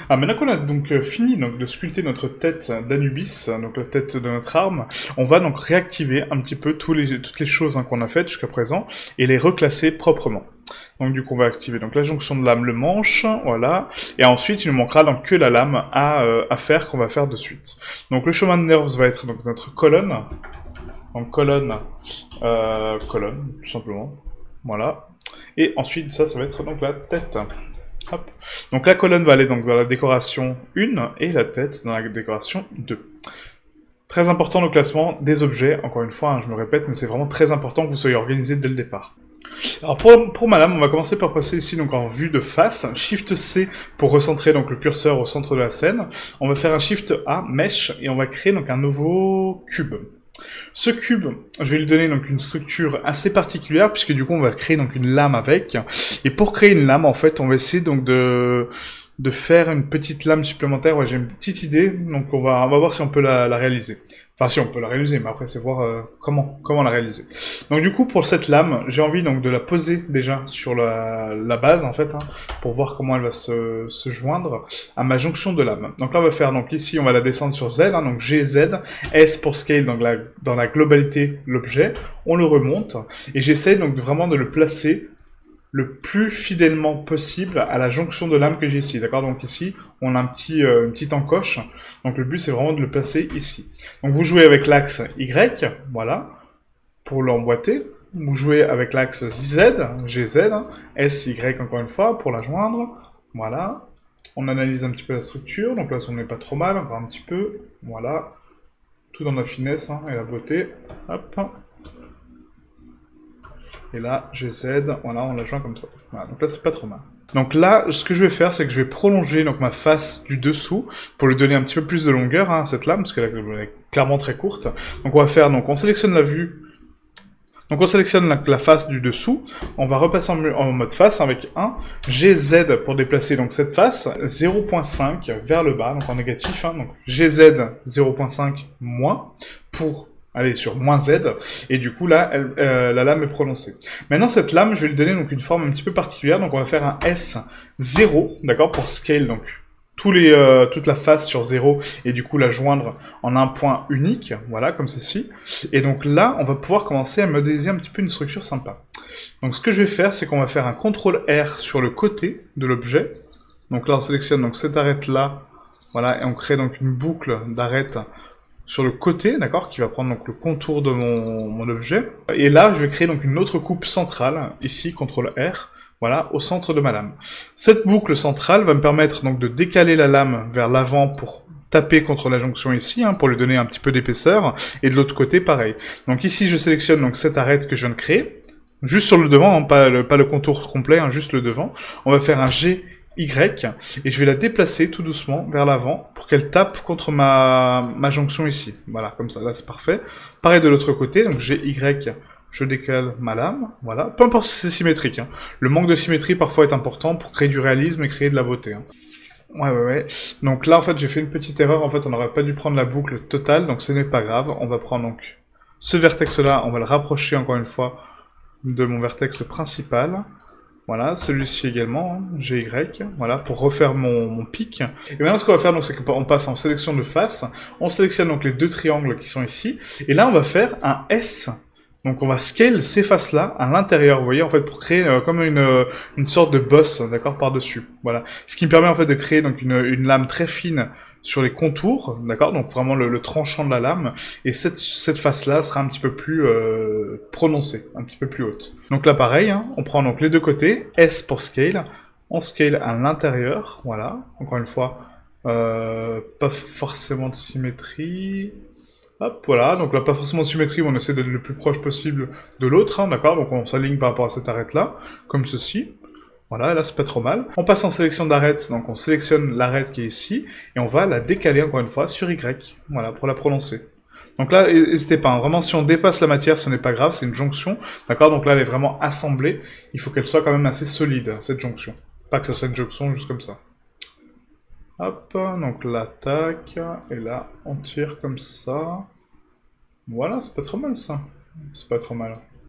Ah, maintenant qu'on a donc fini donc, de sculpter notre tête d'Anubis, donc la tête de notre arme, on va donc réactiver un petit peu toutes les choses hein, qu'on a faites jusqu'à présent et les reclasser proprement. Donc du coup on va activer donc la jonction de lame, le manche, voilà, et ensuite il nous manquera donc que la lame à faire qu'on va faire de suite. Donc le chemin de nerfs va être donc notre colonne, donc colonne tout simplement, voilà, et ensuite ça va être donc la tête. Hop. Donc la colonne va aller donc dans la décoration 1 et la tête dans la décoration 2. Très important le classement des objets, encore une fois, hein, je me répète, mais c'est vraiment très important que vous soyez organisé dès le départ. Alors pour ma lame, on va commencer par passer ici donc en vue de face, Shift C pour recentrer donc le curseur au centre de la scène. On va faire un Shift A, Mesh, et on va créer donc un nouveau cube. Ce cube, je vais lui donner donc une structure assez particulière, puisque du coup on va créer donc une lame avec. Et pour créer une lame, en fait, on va essayer donc de faire une petite lame supplémentaire. Ouais, j'ai une petite idée, donc on va voir si on peut la réaliser. Enfin, si on peut la réaliser, mais après c'est voir comment la réaliser. Donc du coup, pour cette lame, j'ai envie donc de la poser déjà sur la base, en fait, hein, pour voir comment elle va se joindre à ma jonction de lame. Donc là, on va faire, donc ici, on va la descendre sur Z, hein, donc GZ, S pour scale dans la globalité l'objet, on le remonte, et j'essaie donc vraiment de le placer le plus fidèlement possible à la jonction de lame que j'ai ici, d'accord? Donc ici, on a une petite encoche, donc le but c'est vraiment de le placer ici. Donc vous jouez avec l'axe Y, voilà, pour l'emboîter, vous jouez avec l'axe Z, GZ, S, Y encore une fois, pour la joindre, voilà. On analyse un petit peu la structure, donc là on n'est pas trop mal, encore un petit peu, voilà. Tout dans la finesse hein, et la beauté, hop. Et là, GZ, voilà, on la joint comme ça. Voilà, donc là, c'est pas trop mal. Donc là, ce que je vais faire, c'est que je vais prolonger donc, ma face du dessous pour lui donner un petit peu plus de longueur hein, à cette lame, parce qu'elle est clairement très courte. Donc on va faire, donc on sélectionne la vue, donc on sélectionne la face du dessous, on va repasser en mode face avec 1, GZ pour déplacer donc cette face, 0.5 vers le bas, donc en négatif, hein, donc GZ 0.5 moins, pour aller sur moins Z, et du coup là, la lame est prononcée. Maintenant cette lame, je vais lui donner donc une forme un petit peu particulière, donc on va faire un S0, d'accord, pour scale donc toute la face sur 0 et du coup la joindre en un point unique, voilà, comme ceci. Et donc là, on va pouvoir commencer à modéliser un petit peu une structure sympa. Donc ce que je vais faire, c'est qu'on va faire un CTRL R sur le côté de l'objet. Donc là, on sélectionne donc cette arête-là, voilà, et on crée donc une boucle d'arête sur le côté, d'accord, qui va prendre donc le contour de mon objet. Et là, je vais créer donc une autre coupe centrale, ici, CTRL R, voilà, au centre de ma lame. Cette boucle centrale va me permettre donc de décaler la lame vers l'avant pour taper contre la jonction ici, hein, pour lui donner un petit peu d'épaisseur, et de l'autre côté, pareil. Donc ici, je sélectionne donc cette arête que je viens de créer, juste sur le devant, hein, pas le contour complet, hein, juste le devant. On va faire un G Y, et je vais la déplacer tout doucement vers l'avant pour qu'elle tape contre ma jonction ici. Voilà, comme ça, là c'est parfait. Pareil de l'autre côté, donc j'ai Y, je décale ma lame, voilà. Peu importe si c'est symétrique, hein. Le manque de symétrie parfois est important pour créer du réalisme et créer de la beauté. Hein. Ouais. Donc là, en fait, j'ai fait une petite erreur. En fait, on n'aurait pas dû prendre la boucle totale, donc ce n'est pas grave. On va prendre donc ce vertex-là, on va le rapprocher encore une fois de mon vertex principal. Voilà, celui-ci également, hein, GY, voilà, pour refaire mon pic. Et maintenant, ce qu'on va faire, donc, c'est qu'on passe en sélection de face, on sélectionne donc les deux triangles qui sont ici, et là, on va faire un S. Donc, on va scale ces faces-là à l'intérieur, vous voyez, en fait, pour créer comme une sorte de bosse, d'accord, par-dessus. Voilà. Ce qui me permet, en fait, de créer donc une lame très fine sur les contours, d'accord, donc vraiment le tranchant de la lame, et cette face-là sera un petit peu plus prononcée, un petit peu plus haute. Donc là pareil, hein, on prend donc les deux côtés, S pour scale, on scale à l'intérieur, voilà, encore une fois, pas forcément de symétrie, hop, voilà, donc là pas forcément de symétrie, mais on essaie d'être le plus proche possible de l'autre, hein, d'accord, donc on s'aligne par rapport à cette arête-là, comme ceci, voilà, là c'est pas trop mal. On passe en sélection d'arête, donc on sélectionne l'arête qui est ici, et on va la décaler encore une fois sur Y, voilà, pour la prononcer. Donc là, n'hésitez pas, hein, vraiment si on dépasse la matière, ce n'est pas grave, c'est une jonction, d'accord? Donc là, elle est vraiment assemblée, il faut qu'elle soit quand même assez solide, cette jonction. Pas que ce soit une jonction juste comme ça. Hop, donc là, tac, et là, on tire comme ça. Voilà, c'est pas trop mal ça. C'est pas trop mal.